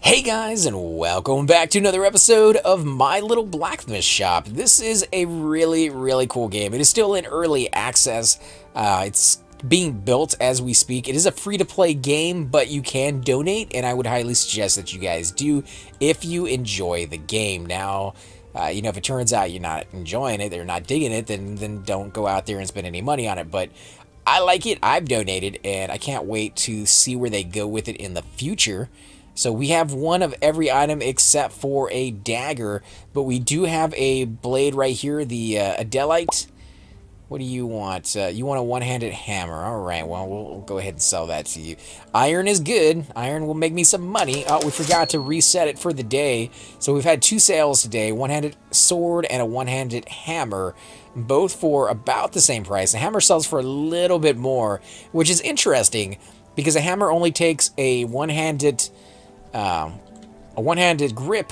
Hey guys, and welcome back to another episode of My Little Blacksmith Shop. This is a really cool game. It is still in early access. It's being built as we speak. It is a free-to-play game, but you can donate, and I would highly suggest that you guys do if you enjoy the game. Now, you know, if it turns out you're not enjoying it, or not digging it, then don't go out there and spend any money on it. But I like it. I've donated, and I can't wait to see where they go with it in the future. So we have one of every item except for a dagger, but we do have a blade right here, the Adelite. What do you want? You want a one-handed hammer. All right, well, we'll go ahead and sell that to you. Iron is good. Iron will make me some money. Oh, we forgot to reset it for the day. So we've had two sales today, one-handed sword and a one-handed hammer, both for about the same price. The hammer sells for a little bit more, which is interesting because a hammer only takes a one-handed grip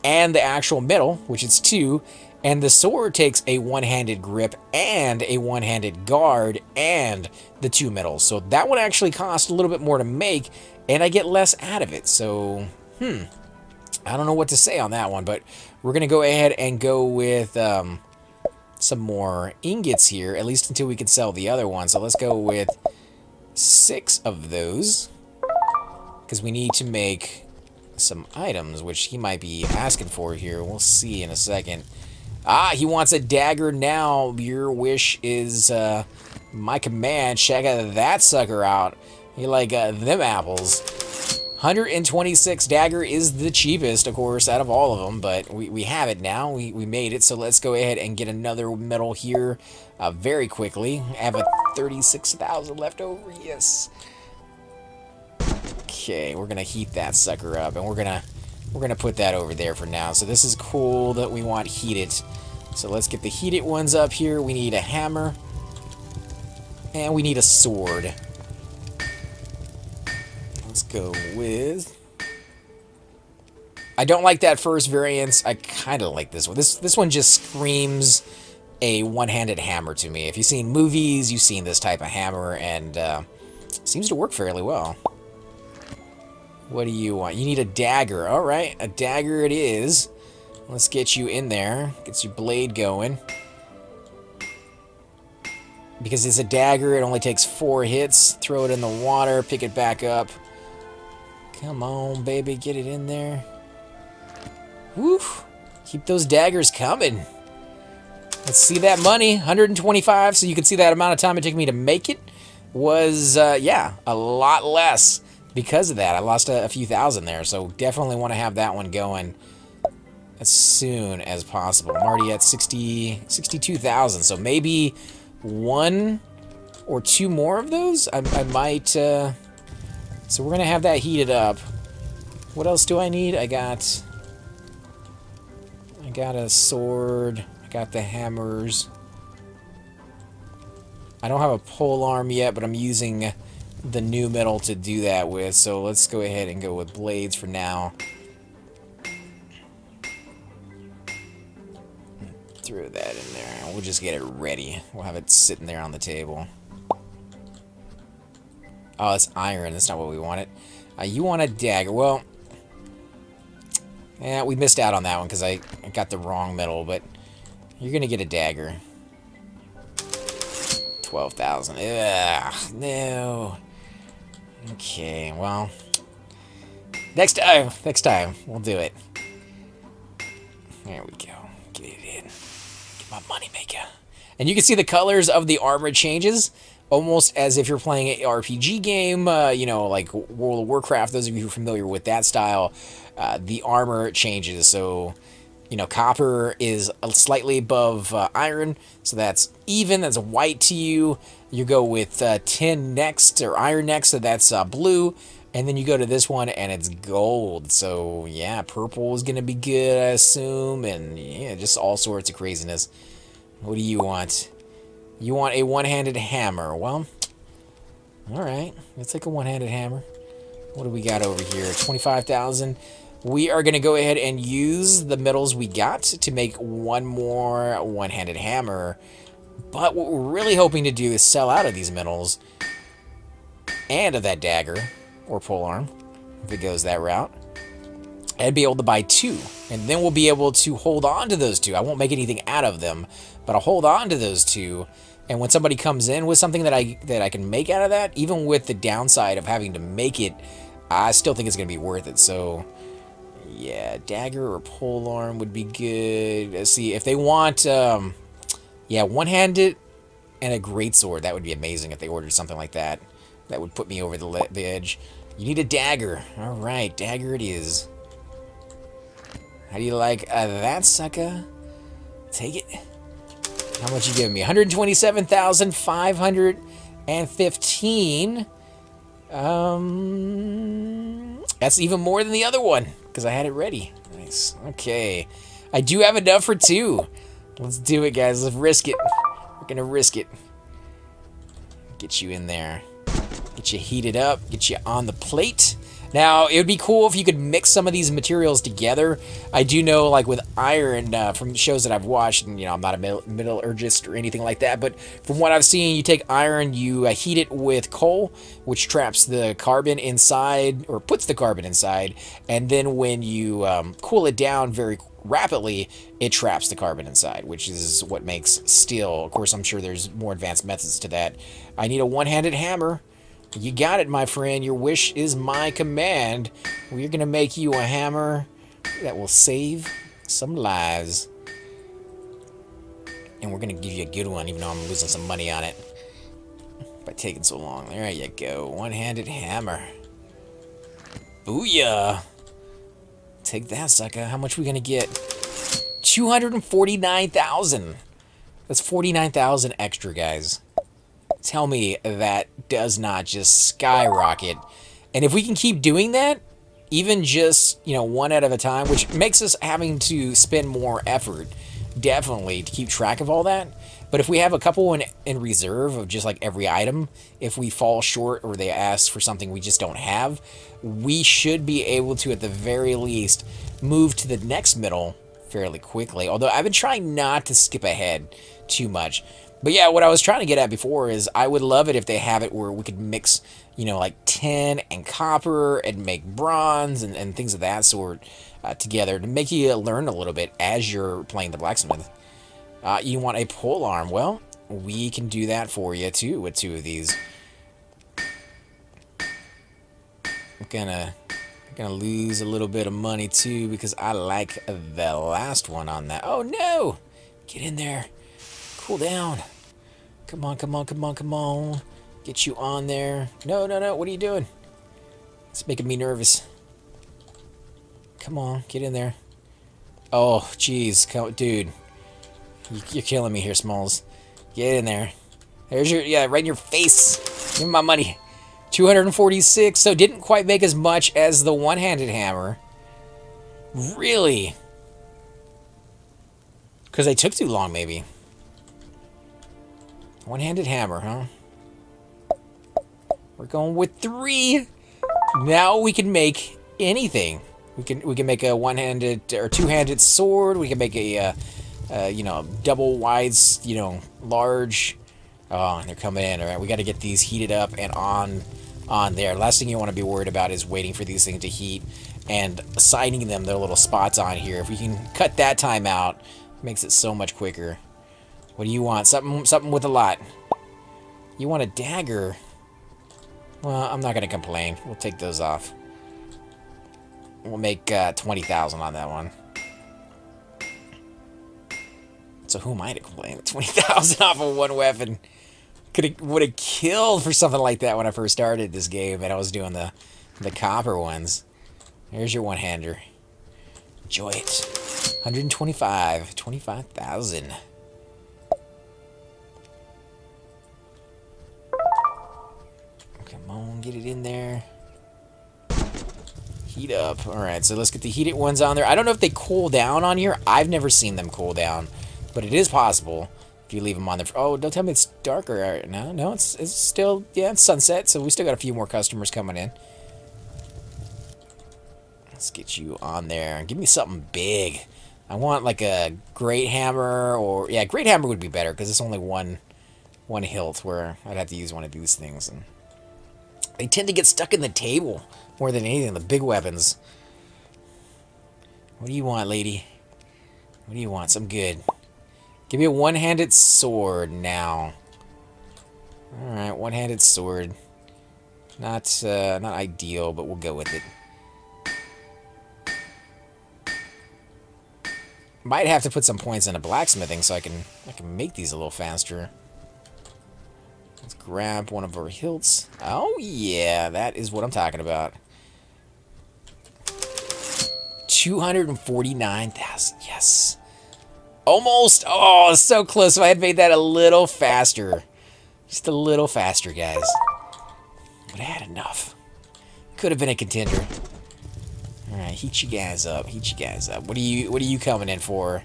and the actual metal, which is 2, and the sword takes a one-handed grip and a one-handed guard and the 2 metals. So that one actually costs a little bit more to make, and I get less out of it. So, I don't know what to say on that one, but we're going to go ahead and go with some more ingots here, at least until we can sell the other one. So let's go with 6 of those, because we need to make some items, which he might be asking for here. We'll see in a second. Ah, he wants a dagger now. Your wish is my command. Check that sucker out. You like them apples. 126 dagger is the cheapest, of course, out of all of them, but we have it now. We made it, so let's go ahead and get another metal here very quickly. I have a 36,000 left over. Yes. Okay, we're gonna heat that sucker up, and we're gonna put that over there for now. So this is cool that we want heated. So let's get the heated ones up here. We need a hammer, and we need a sword. Let's go with. I don't like that first variance. I kind of like this one. This one just screams a one-handed hammer to me. If you've seen movies, you've seen this type of hammer, and seems to work fairly well. What do you want? You need a dagger. All right, a dagger it is. Let's get you in there. Get your blade going. Because it's a dagger, it only takes 4 hits. Throw it in the water, pick it back up. Come on, baby, get it in there. Woo! Keep those daggers coming. Let's see that money. 125, so you can see that amount of time it took me to make it was, yeah, a lot less. Because of that, I lost a few thousand there, so definitely want to have that one going as soon as possible. I'm already at 62,000, so maybe 1 or 2 more of those? I might, so we're going to have that heated up. What else do I need? I got a sword, I got the hammers. I don't have a pole arm yet, but I'm using the new metal to do that with, so let's go ahead and go with blades for now. Throw that in there. We'll just get it ready. We'll have it sitting there on the table. Oh, it's iron. That's not what we wanted. You want a dagger. Well, yeah, we missed out on that one because I got the wrong metal, but you're going to get a dagger. 12,000. Ugh, no. Okay, well, next time, we'll do it. There we go. Get it in. Get my money maker. And you can see the colors of the armor changes, almost as if you're playing an RPG game, you know, like World of Warcraft. Those of you who are familiar with that style, the armor changes. So, you know, copper is slightly above iron, so that's even. That's white to you. You go with tin next, or iron next, so that's blue. And then you go to this one, and it's gold. So, yeah, purple is going to be good, I assume. And, yeah, just all sorts of craziness. What do you want? You want a one-handed hammer. Well, all right. Let's take a one-handed hammer. What do we got over here? 25,000. We are going to go ahead and use the metals we got to make one more one-handed hammer. But what we're really hoping to do is sell out of these metals and of that dagger or polearm, if it goes that route. I'd be able to buy 2, and then we'll be able to hold on to those 2. I won't make anything out of them, but I'll hold on to those 2. And when somebody comes in with something that I can make out of that, even with the downside of having to make it, I still think it's going to be worth it. So, yeah, dagger or polearm would be good. Let's see, if they want, yeah, one-handed and a greatsword, that would be amazing if they ordered something like that. That would put me over the edge. You need a dagger. All right, dagger it is. How do you like that, sucker? Take it. How much you giving me? 127,515. That's even more than the other one because I had it ready. Nice. Okay. I do have enough for 2. Let's do it, guys. Let's risk it. We're gonna risk it. Get you in there. Get you heated up. Get you on the plate. Now, it would be cool if you could mix some of these materials together. I do know, like with iron, from shows that I've watched, and I'm not a metallurgist or anything like that, but from what I've seen, you take iron, you heat it with coal, which traps the carbon inside, or puts the carbon inside, and then when you cool it down very rapidly, it traps the carbon inside, which is what makes steel. Of course, I'm sure there's more advanced methods to that. I need a one-handed hammer. You got it, my friend. Your wish is my command. We're going to make you a hammer that will save some lives. And we're going to give you a good one, even though I'm losing some money on it by taking so long. There you go. One-handed hammer. Booyah. Take that, sucker. How much are we going to get? 249,000. That's 49,000 extra, guys. Tell me that does not just skyrocket. And if we can keep doing that, even just, one at a time, which makes us having to spend more effort, definitely, to keep track of all that. But if we have a couple in reserve of just like every item, if we fall short or they ask for something we just don't have, we should be able to, at the very least, move to the next middle fairly quickly. Although I've been trying not to skip ahead too much. But yeah, what I was trying to get at before is I would love it if they have it where we could mix, like tin and copper and make bronze and things of that sort together to make you learn a little bit as you're playing the blacksmith. You want a pole arm? Well, we can do that for you too with 2 of these. I'm gonna lose a little bit of money too because I like the last one on that. Oh no! Get in there. Cool down. Come on, come on, come on, come on. Get you on there. No, no, no. What are you doing? It's making me nervous. Come on, get in there. Oh, jeez. Dude. You're killing me here, Smalls. Get in there. There's your, yeah, right in your face. Give me my money. 246. So didn't quite make as much as the one-handed hammer. Really? Because they took too long, maybe. One-handed hammer, huh? We're going with 3. Now we can make anything. We can make a one-handed or two-handed sword. We can make a double wides, large. Oh, they're coming in. All right, we got to get these heated up and on there. Last thing you want to be worried about is waiting for these things to heat and assigning them their little spots on here. If we can cut that time out, it makes it so much quicker. What do you want? Something with a lot. You want a dagger? Well, I'm not going to complain. We'll take those off. We'll make 20,000 on that one. So who am I to complain? 20,000 off of one weapon. Would have killed for something like that when I first started this game and I was doing the copper ones. Here's your one-hander. Enjoy it. 25,000. Come on, get it in there. Heat up. Alright, so let's get the heated ones on there. I don't know if they cool down on here. I've never seen them cool down. But it is possible if you leave them on there. Oh, don't tell me it's darker. No, it's still, yeah, it's sunset. So we still got a few more customers coming in. Let's get you on there. Give me something big. I want like a great hammer or, yeah, great hammer would be better because it's only one hilt where I'd have to use one of these things. And they tend to get stuck in the table more than anything, the big weapons. What do you want, lady? What do you want? Something good. Give me a one-handed sword now. Alright, one-handed sword. Not ideal, but we'll go with it. Might have to put some points into blacksmithing so I can make these a little faster. Let's grab one of our hilts. Oh yeah, that is what I'm talking about. 249,000. Yes. Almost. Oh, so close. If I had made that a little faster. Just a little faster, guys. But I had enough. Could have been a contender. Alright, heat you guys up. Heat you guys up. What are you coming in for?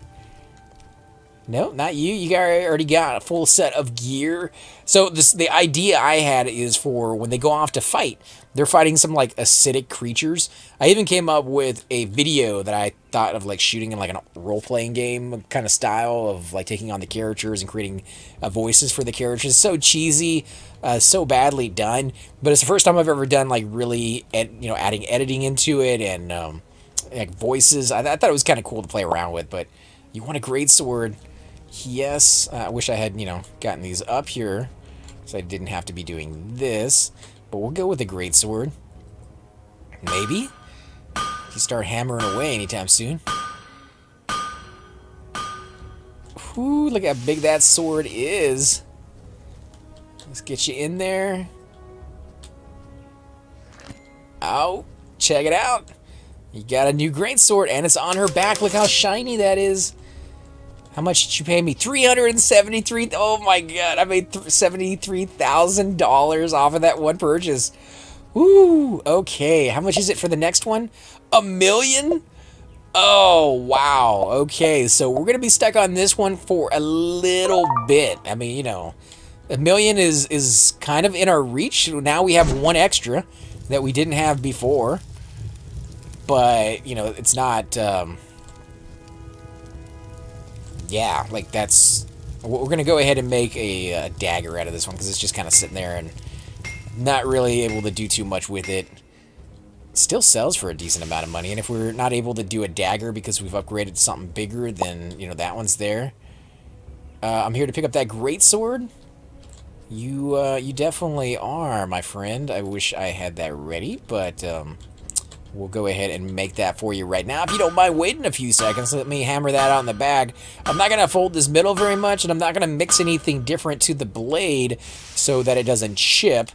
No, not you. You already got a full set of gear. So the idea I had is for when they go off to fight, they're fighting some like acidic creatures. I even came up with a video that I thought of like shooting in like a role-playing game kind of style of like taking on the characters and creating voices for the characters. So cheesy, so badly done. But it's the first time I've ever done like really, adding editing into it and like voices. I thought it was kind of cool to play around with. But you want a great sword? Yes. I wish I had gotten these up here, so I didn't have to be doing this. But we'll go with the greatsword. Maybe. If you start hammering away anytime soon. Whoo, look how big that sword is. Let's get you in there. Oh, check it out. You got a new greatsword, and it's on her back. Look how shiny that is. How much did you pay me? $373. Oh my god, I made $73,000 off of that one purchase. Woo, okay. How much is it for the next one? $1 million? Oh, wow. Okay, so we're going to be stuck on this one for a little bit. I mean, $1 million is kind of in our reach. Now we have one extra that we didn't have before. But, it's not... yeah, like that's... We're going to go ahead and make a dagger out of this one because it's just kind of sitting there and not really able to do too much with it. Still sells for a decent amount of money, and if we're not able to do a dagger because we've upgraded to something bigger, then, that one's there. I'm here to pick up that greatsword. You definitely are, my friend. I wish I had that ready, but... we'll go ahead and make that for you right now. If you don't mind waiting a few seconds, let me hammer that out in the bag. I'm not going to fold this middle very much, and I'm not going to mix anything different to the blade so that it doesn't chip.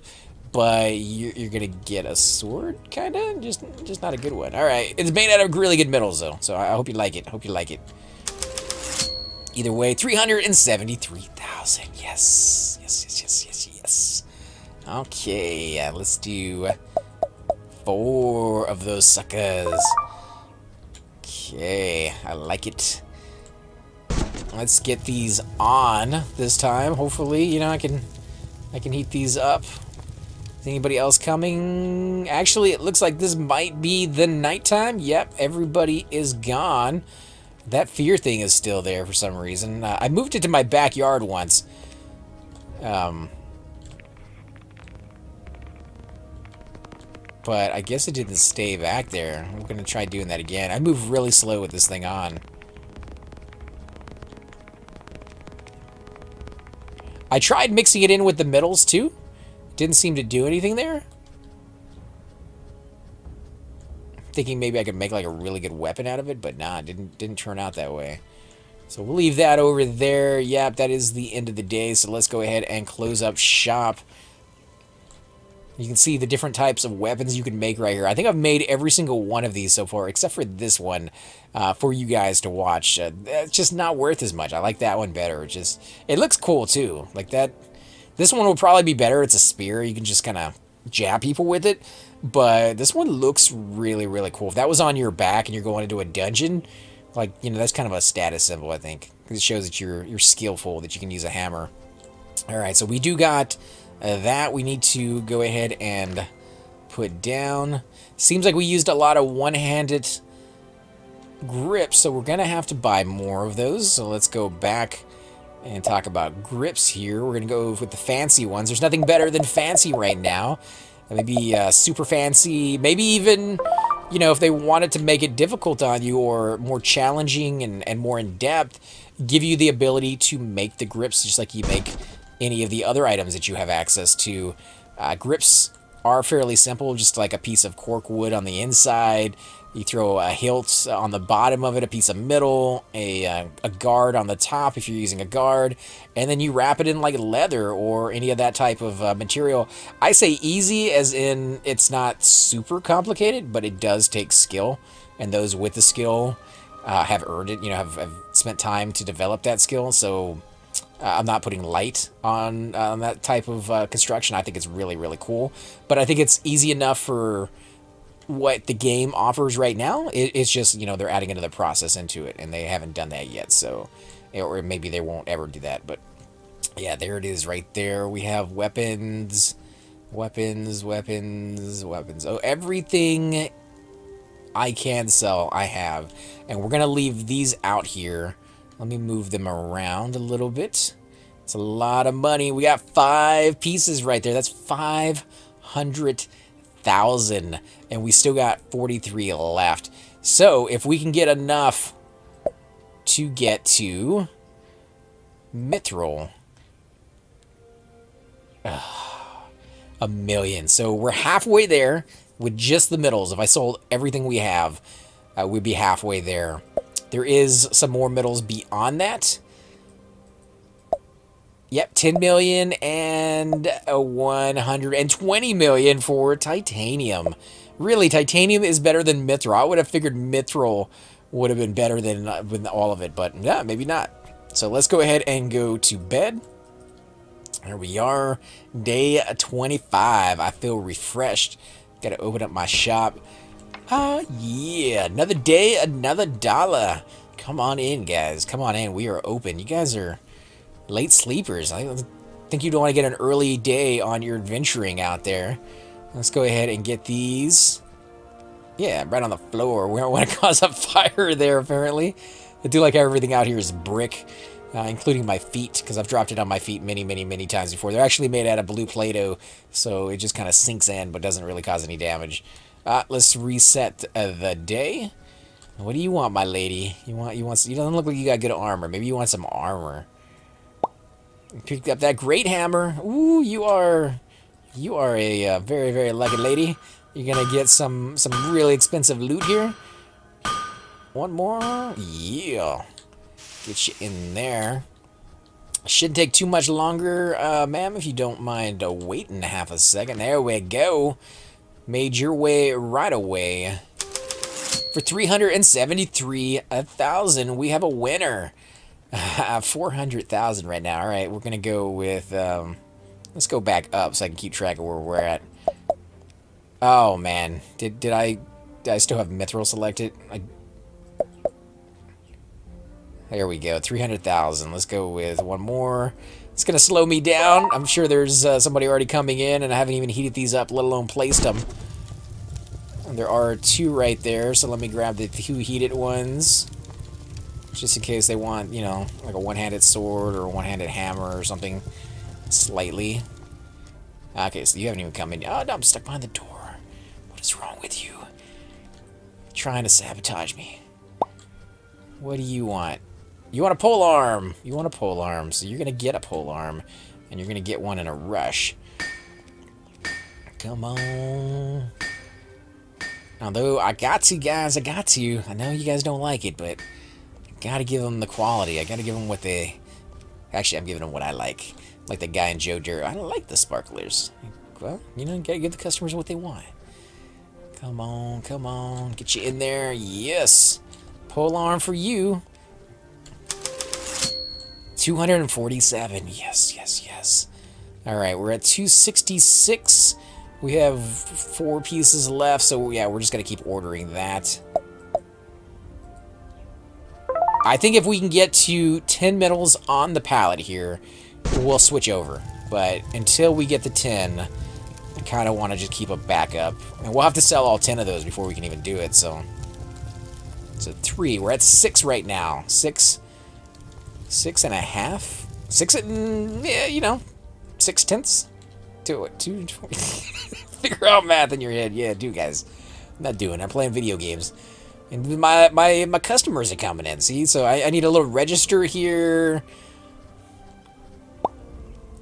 But you're going to get a sword, kind of? Just not a good one. Alright, it's made out of really good metals, though, so I hope you like it. Hope you like it. Either way, 373,000. Yes. Yes. Okay, let's do... 4 of those suckers. Okay, I like it. Let's get these on this time. Hopefully, I can heat these up. Is anybody else coming? Actually, it looks like this might be the nighttime. Yep, everybody is gone. That fear thing is still there for some reason. I moved it to my backyard once. But I guess it didn't stay back there. I'm going to try doing that again. I move really slow with this thing on. I tried mixing it in with the metals too. Didn't seem to do anything there. Thinking maybe I could make like a really good weapon out of it, but nah, it didn't turn out that way. So we'll leave that over there. Yep, that is the end of the day. So let's go ahead and close up shop. You can see the different types of weapons you can make right here. I think I've made every single one of these so far, except for this one, for you guys to watch. It's just not worth as much. I like that one better. It looks cool too. Like that. This one will probably be better. It's a spear. You can just kind of jab people with it. But this one looks really, really cool. If that was on your back and you're going into a dungeon, like, that's kind of a status symbol, I think. Because it shows that you're skillful, that you can use a hammer. Alright, so we do got... that we need to go ahead and put down. Seems like we used a lot of one-handed grips, so we're going to have to buy more of those. So let's go back and talk about grips here. We're going to go with the fancy ones. There's nothing better than fancy right now. Maybe super fancy, maybe even you know, if they wanted to make it difficult on you or more challenging and more in-depth, give you the ability to make the grips just like you make any of the other items that you have access to. Grips are fairly simple, just like a piece of cork wood on the inside. You throw a hilt on the bottom of it, a piece of middle, a guard on the top if you're using a guard, and then you wrap it in like leather or any of that type of material. I say easy as in it's not super complicated, but it does take skill, and those with the skill have earned it, you know, have spent time to develop that skill, so I'm not putting light on that type of construction. I think it's really, really cool, but I think it's easy enough for what the game offers right now. It's just, you know, they're adding another process into it, and they haven't done that yet, so, or maybe they won't ever do that, but yeah, there it is right there. We have weapons, weapons, weapons, weapons. Oh, everything I can sell, I have, and we're gonna leave these out here. Let me move them around a little bit. It's a lot of money. We got 5 pieces right there. That's 500,000, and we still got 43 left. So if we can get enough to get to mithril, 1 million. So we're halfway there with just the middles. If I sold everything we have, we'd be halfway there. There is some more middles beyond that. Yep, 10 million and 120 million for titanium. Really, titanium is better than mithril. I would have figured mithril would have been better than all of it, but yeah, maybe not. So let's go ahead and go to bed. Here we are, day 25. I feel refreshed. Got to open up my shop. Yeah, another day, another dollar. Come on in, guys. Come on in. We are open. You guys are late sleepers. I think you'd want to get an early day on your adventuring out there. Let's go ahead and get these. Yeah, right on the floor. We don't want to cause a fire there, apparently. I do like how everything out here is brick, including my feet, because I've dropped it on my feet many, many, many times before. They're actually made out of blue Play-Doh, so it just kind of sinks in, but doesn't really cause any damage. Let's reset the day. What do you want, my lady? You don't look like you got good armor. Maybe you want some armor. Picked up that great hammer. Ooh, you are a very, very lucky lady. You're gonna get some really expensive loot here. One more. Yeah. Get you in there. Shouldn't take too much longer, ma'am, if you don't mind waiting half a second. There we go. Made your way right away. For 373,000, we have a winner. 400,000 right now. All right, we're gonna go with. Let's go back up so I can keep track of where we're at. Oh man, did I still have mithril selected? There we go, 300,000. Let's go with one more. It's gonna slow me down. I'm sure there's somebody already coming in, and I haven't even heated these up, let alone placed them. And there are 2 right there, so let me grab the 2 heated ones, just in case they want, you know, like a one-handed sword or a one-handed hammer or something, slightly. Okay, so you haven't even come in. Oh no, I'm stuck behind the door. What is wrong with you? You're trying to sabotage me. What do you want? You want a pole arm. You want a pole arm, so you're gonna get a pole arm, and you're gonna get one in a rush. Come on. Although I got to, guys, I got to. I know you guys don't like it, but I gotta give them the quality. I gotta give them what they. Actually, I'm giving them what I like. Like the guy in Joe Dirt. I don't like the sparklers. Well, you know, you gotta give the customers what they want. Come on, come on. Get you in there. Yes. Pole arm for you. 247. Yes, yes, yes. Alright, we're at 266. We have 4 pieces left, so yeah, we're just gonna keep ordering that. I think if we can get to 10 metals on the pallet here, we'll switch over. But until we get to 10, I kind of want to just keep a backup. And we'll have to sell all 10 of those before we can even do it, so... So 3. We're at 6 right now. 6 and a half? 6 and... yeah, you know, 6/10. Do it. 2... Figure out math in your head. Yeah, do, guys. not doing. I'm playing video games. And my customers are coming in, see? So I need a little register here.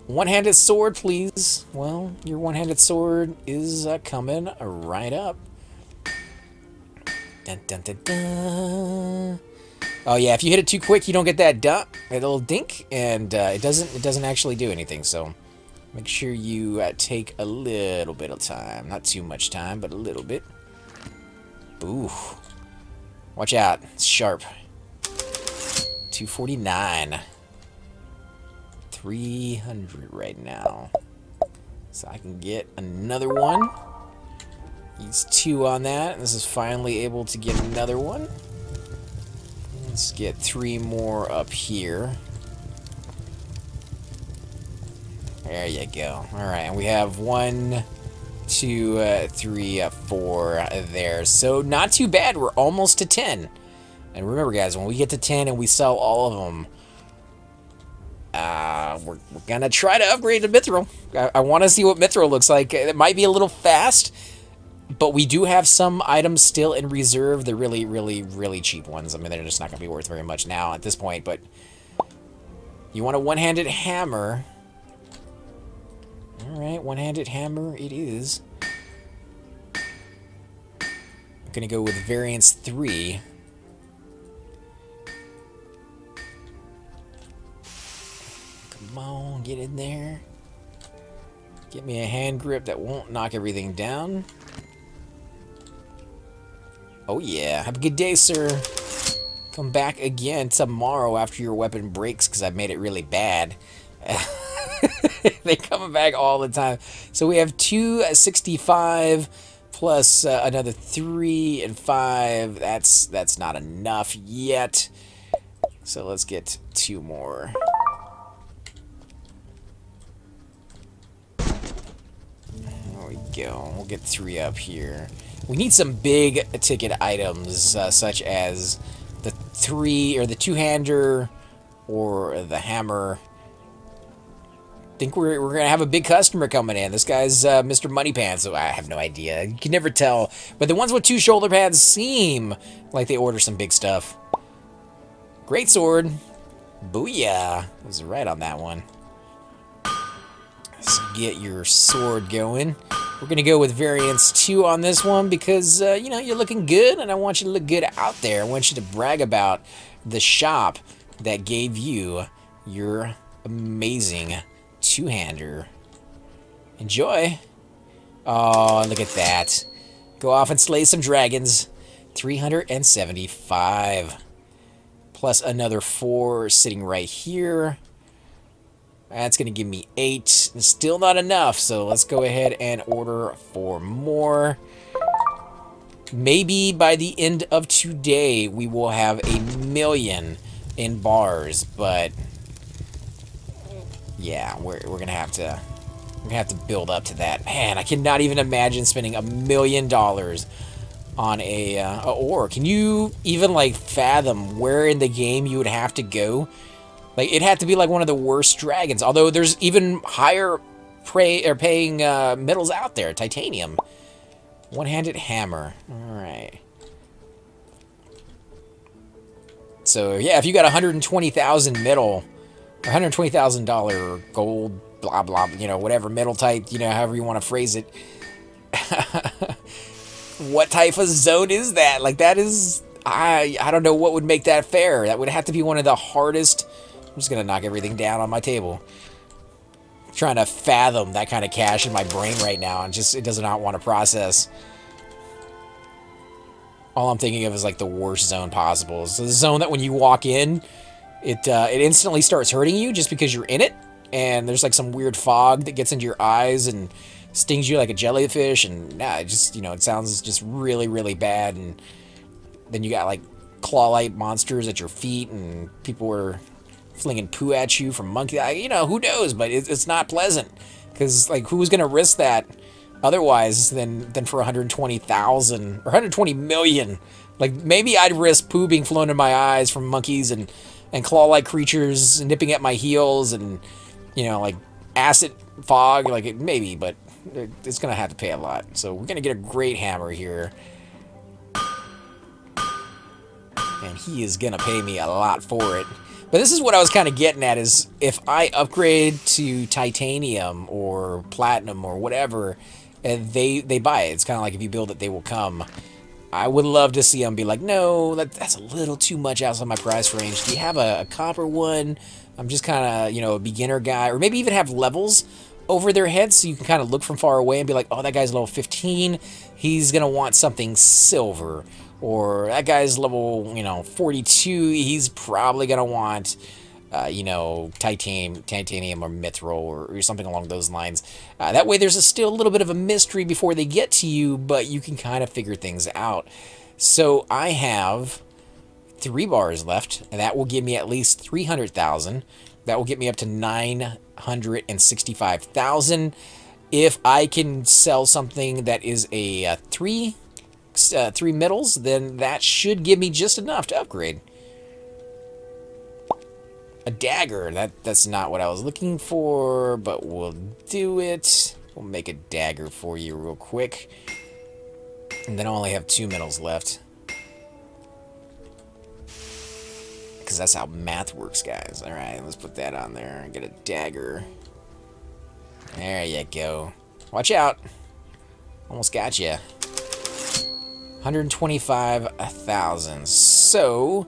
One-handed sword, please. Well, your one-handed sword is coming right up. Dun, dun, dun, dun. Oh yeah, if you hit it too quick, you don't get that little dink, and it doesn't actually do anything. So make sure you take a little bit of time, not too much time, but a little bit. Ooh, watch out, it's sharp. 249. 300 right now. So I can get another one. He's 2 on that. This is finally able to get another one. Let's get 3 more up here. There you go. Alright, and we have 1, 2, 3, 4 there. So not too bad. We're almost to 10. And remember, guys, when we get to 10 and we sell all of them, we're gonna try to upgrade to Mithril. I want to see what Mithril looks like. It might be a little fast, but we do have some items still in reserve. They're really, really, really cheap ones. I mean, they're just not gonna be worth very much now at this point. But you want a one-handed hammer? All right, one-handed hammer it is. I'm gonna go with variance 3. Come on, get in there. Get me a hand grip that won't knock everything down. Oh yeah, have a good day, sir. Come back again tomorrow after your weapon breaks because I've made it really bad. They come back all the time. So we have 265 plus another 3 and 5. That's not enough yet. So let's get 2 more. There we go. We'll get 3 up here. We need some big ticket items, such as the 3 or the 2-hander or the hammer. I think we're gonna have a big customer coming in. This guy's Mr. Moneypants, so I have no idea. You can never tell. But the ones with 2 shoulder pads seem like they order some big stuff. Great sword. Booyah. I was right on that one. Let's get your sword going. We're going to go with variance 2 on this one because, you know, you're looking good and I want you to look good out there. I want you to brag about the shop that gave you your amazing 2-hander. Enjoy. Oh, look at that. Go off and slay some dragons. 375. Plus another 4 sitting right here. That's going to give me 8. Still not enough, so let's go ahead and order 4 more. Maybe by the end of today, we will have 1,000,000 in bars, but yeah, we're gonna have to build up to that. Man, I cannot even imagine spending $1,000,000 on a ore. Can you even like fathom where in the game you would have to go? Like, it'd have to be like one of the worst dragons. Although there's even higher paying metals out there. Titanium. One-handed hammer. Alright. So, yeah, if you got 120,000 metal, or $120,000 gold, blah, blah, you know, whatever metal type, you know, however you want to phrase it. What type of zone is that? Like, that is... I don't know what would make that fair. That would have to be one of the hardest... I'm just going to knock everything down on my table. I'm trying to fathom that kind of cash in my brain right now, and just, it does not want to process. All I'm thinking of is, like, the worst zone possible. It's the zone that when you walk in, it instantly starts hurting you just because you're in it, and there's, like, some weird fog that gets into your eyes and stings you like a jellyfish, and, nah, it just, you know, it sounds just really, really bad, and then you got, like, claw-like monsters at your feet, and people are flinging poo at you from monkey. You know, who knows? But it's not pleasant. Because, like, who's going to risk that otherwise than for 120,000 or 120 million? Like, maybe I'd risk poo being flown in my eyes from monkeys and claw-like creatures nipping at my heels and, you know, like, acid fog. Like, maybe, but it's going to have to pay a lot. So we're going to get a great hammer here. And he is gonna pay me a lot for it. But this is what I was kind of getting at, is if I upgrade to titanium or platinum or whatever, and they buy it. It's kind of like if you build it, they will come. I would love to see them be like, no, that's a little too much outside my price range. Do you have a copper one? I'm just kind of, you know, a beginner guy. Or maybe even have levels over their heads so you can kind of look from far away and be like, oh, that guy's level 15. He's going to want something silver. Or that guy's level, you know, 42. He's probably going to want, you know, titanium or mithril or something along those lines. That way there's still a little bit of a mystery before they get to you, but you can kind of figure things out. So I have 3 bars left, and that will give me at least 300,000. That will get me up to 965,000. If I can sell something that is a 3 middles, then that should give me just enough to upgrade. A dagger, that's not what I was looking for, but we'll do it. We'll make a dagger for you real quick. And then I only have 2 middles left. Because that's how math works, guys. Alright, let's put that on there and get a dagger. There you go. Watch out. Almost got you. 125,000. So,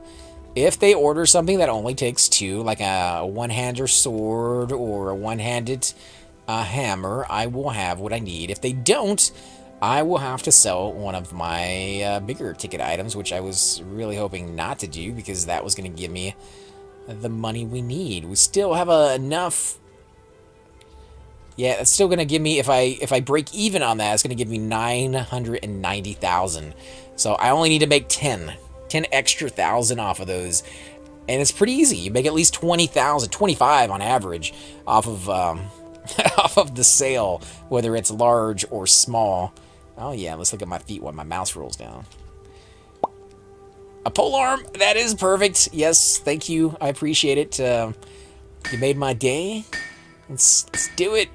if they order something that only takes 2, like a one-hander sword or a one-handed hammer, I will have what I need. If they don't, I will have to sell one of my bigger ticket items, which I was really hoping not to do, because that was going to give me the money we need. We still have enough. Yeah, it's still going to give me, if I break even on that, it's going to give me 990,000. So I only need to make 10 extra thousand off of those. And it's pretty easy. You make at least 20,000, 25 on average off of off of the sale, whether it's large or small. Oh yeah, let's look at my feet while my mouse rolls down. A polearm, that is perfect. Yes, thank you. I appreciate it. You made my day. Let's do it.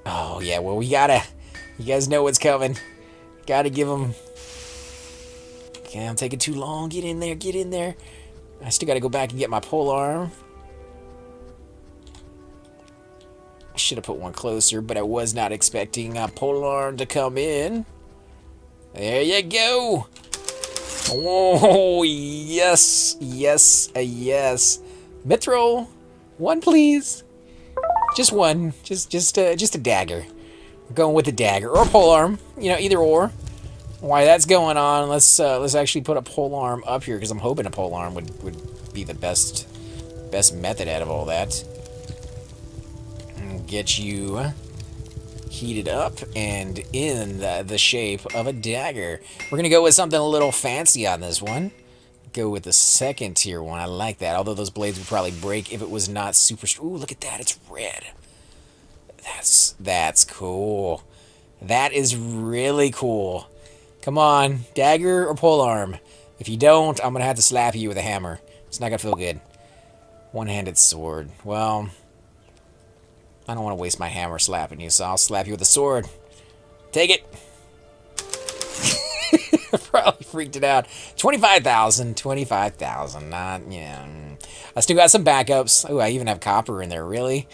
Oh yeah, well you guys know what's coming. Gotta give them. Okay, I'm taking too long. Get in there, get in there. I still gotta go back and get my polearm. I should have put one closer, but I was not expecting a polearm to come in. There you go. Oh, yes, yes, yes. Mithril, one please. Just one, just a dagger. I'm going with a dagger or a polearm, you know, either or. While that's going on, let's actually put a polearm up here, because I'm hoping a polearm would be the best method out of all that. And get you heated up and in the shape of a dagger. We're gonna go with something a little fancy on this one. Go with the second tier one. I like that. Although those blades would probably break if it was not super. Ooh, look at that! It's red. That's cool. That is really cool. Come on, dagger or polearm. If you don't, I'm gonna have to slap you with a hammer. It's not gonna feel good. One-handed sword. Well, I don't want to waste my hammer slapping you, so I'll slap you with a sword. Take it. Probably freaked it out. 25,000. 25,000. Not, yeah. I still got some backups. Oh, I even have copper in there. Really?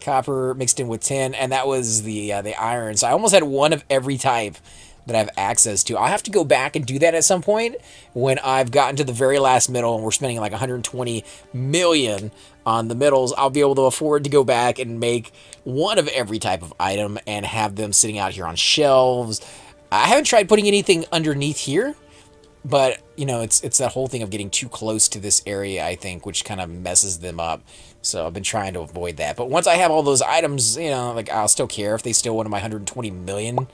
Copper mixed in with tin, and that was the iron. So I almost had one of every type that I have access to. I'll have to go back and do that at some point when I've gotten to the very last middle and we're spending like 120 million on the middles. I'll be able to afford to go back and make one of every type of item and have them sitting out here on shelves. I haven't tried putting anything underneath here, but you know, it's that whole thing of getting too close to this area, I think, which kind of messes them up. So I've been trying to avoid that. But once I have all those items, you know, like I'll still care if they steal one of my 120 million.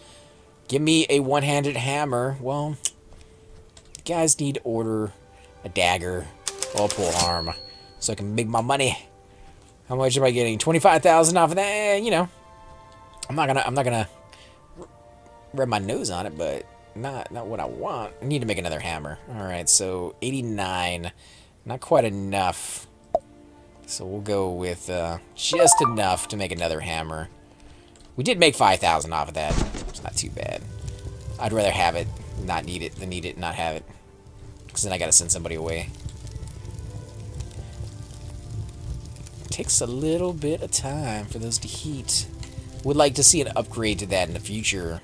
Give me a one-handed hammer. Well, you guys need to order a dagger or a polearm so I can make my money. How much am I getting? 25,000 off of that? You know, I'm not gonna rub my nose on it, but not what I want. I need to make another hammer. All right, so 89, not quite enough. So we'll go with just enough to make another hammer. We did make 5,000 off of that. It's not too bad. I'd rather have it not need it, then need it, not have it. Because then I gotta send somebody away. Takes a little bit of time for those to heat. Would like to see an upgrade to that in the future.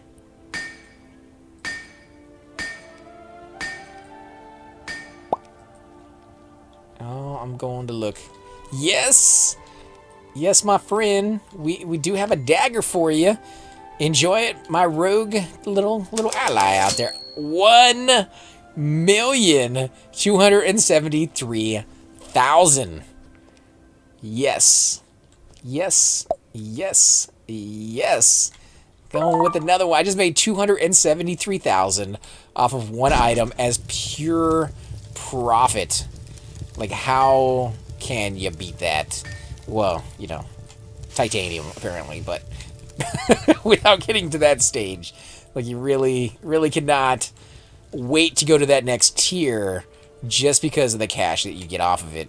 Oh, I'm going to look. Yes! Yes, my friend. We do have a dagger for you. Enjoy it, my rogue little ally out there. 1,273,000. Yes. Yes. Yes. Yes. Going with another one. I just made 273,000 off of one item as pure profit. Like, how can you beat that? Well, you know, titanium apparently, but without getting to that stage, like, you really cannot wait to go to that next tier just because of the cash that you get off of it.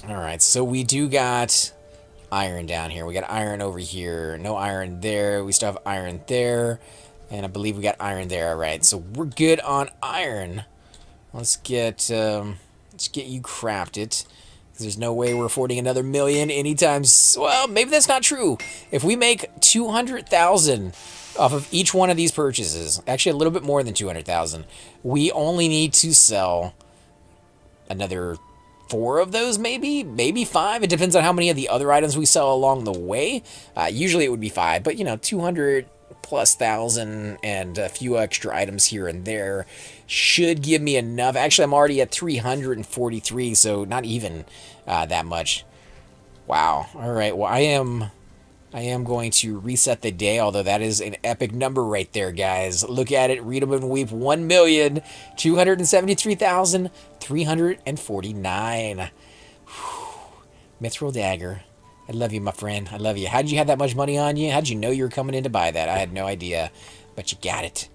Alright, so we do got iron down here. We got iron over here. No iron there. We still have iron there. And I believe we got iron there. Alright, so we're good on iron. Let's get you crafted. Because there's no way we're affording another million anytime. Well, maybe that's not true. If we make 200,000 off of each one of these purchases, actually a little bit more than 200,000, we only need to sell another 4 of those, maybe 5. It depends on how many of the other items we sell along the way. Usually it would be 5, but you know, 200,000+ and a few extra items here and there should give me enough. Actually, I'm already at 343, so not even that much. Wow. All right. Well, I am going to reset the day, although that is an epic number right there, guys. Look at it. Read them and weep. 1,273,349. Mithril dagger. I love you, my friend. I love you. How did you have that much money on you? How did you know you were coming in to buy that? I had no idea, but you got it.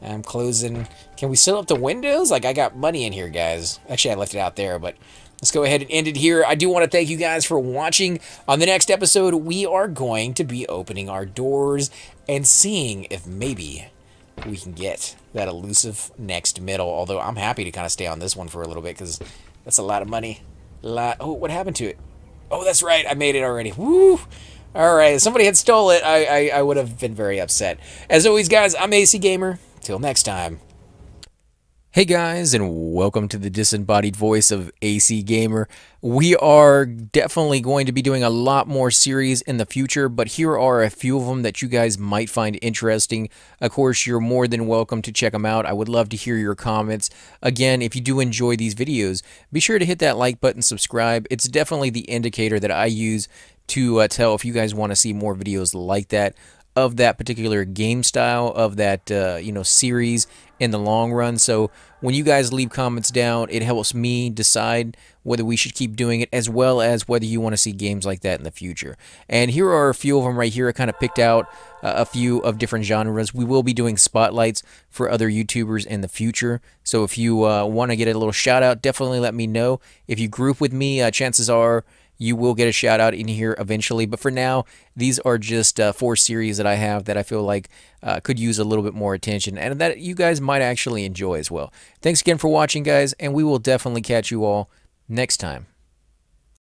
I'm closing. Can we seal up the windows? Like, I got money in here, guys. Actually, I left it out there, but let's go ahead and end it here. I do want to thank you guys for watching. On the next episode, we are going to be opening our doors and seeing if maybe we can get that elusive next middle. Although I'm happy to kind of stay on this one for a little bit because that's a lot of money. Oh, what happened to it? Oh, that's right. I made it already. Woo! All right. If somebody had stole it, I would have been very upset. As always, guys, I'm AC Gamer. Till next time. Hey guys, and welcome to the disembodied voice of AC Gamer. We are definitely going to be doing a lot more series in the future, but here are a few of them that you guys might find interesting. Of course, you're more than welcome to check them out. I would love to hear your comments. Again, if you do enjoy these videos, be sure to hit that like button, subscribe. It's definitely the indicator that I use to tell if you guys want to see more videos like that, of that particular game style, of that you know, series in the long run. So when you guys leave comments down, it helps me decide whether we should keep doing it, as well as whether you want to see games like that in the future. And here are a few of them right here. I kind of picked out a few of different genres. We will be doing spotlights for other YouTubers in the future. So if you want to get a little shout out, definitely let me know. If you group with me, chances are you will get a shout out in here eventually. But for now, these are just 4 series that I have that I feel like could use a little bit more attention and that you guys might actually enjoy as well. Thanks again for watching, guys, and we will definitely catch you all next time.